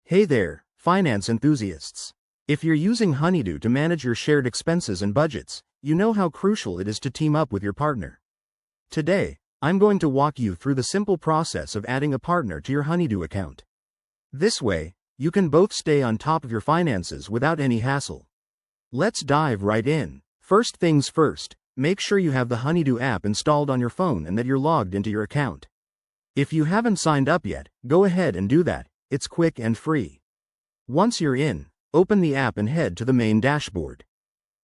Hey there, finance enthusiasts. If you're using Honeydue to manage your shared expenses and budgets, you know how crucial it is to team up with your partner. Today, I'm going to walk you through the simple process of adding a partner to your Honeydue account. This way, you can both stay on top of your finances without any hassle. Let's dive right in. First things first, make sure you have the Honeydue app installed on your phone and that you're logged into your account. If you haven't signed up yet, go ahead and do that. It's quick and free. Once you're in, open the app and head to the main dashboard.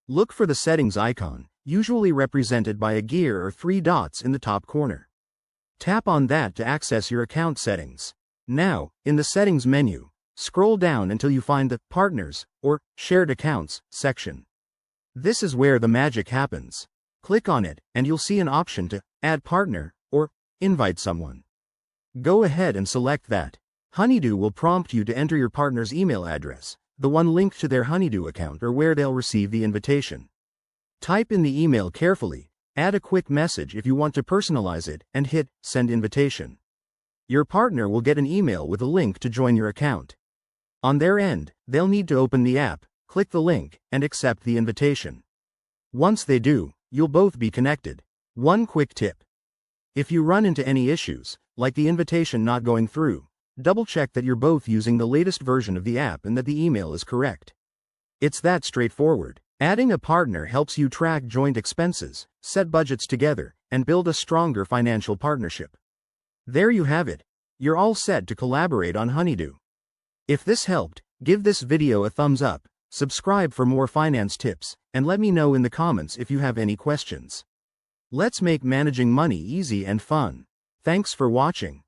Look for the settings icon, usually represented by a gear or 3 dots in the top corner. Tap on that to access your account settings. Now, in the settings menu, scroll down until you find the Partners or Shared Accounts section. This is where the magic happens. Click on it, and you'll see an option to Add Partner or Invite Someone. Go ahead and select that. Honeydue will prompt you to enter your partner's email address, the one linked to their Honeydue account or where they'll receive the invitation. Type in the email carefully, add a quick message if you want to personalize it, and hit Send Invitation. Your partner will get an email with a link to join your account. On their end, they'll need to open the app, click the link, and accept the invitation. Once they do, you'll both be connected. One quick tip. If you run into any issues, like the invitation not going through, double-check that you're both using the latest version of the app and that the email is correct. It's that straightforward. Adding a partner helps you track joint expenses, set budgets together, and build a stronger financial partnership. There you have it. You're all set to collaborate on Honeydue. If this helped, give this video a thumbs up, subscribe for more finance tips, and let me know in the comments if you have any questions. Let's make managing money easy and fun. Thanks for watching.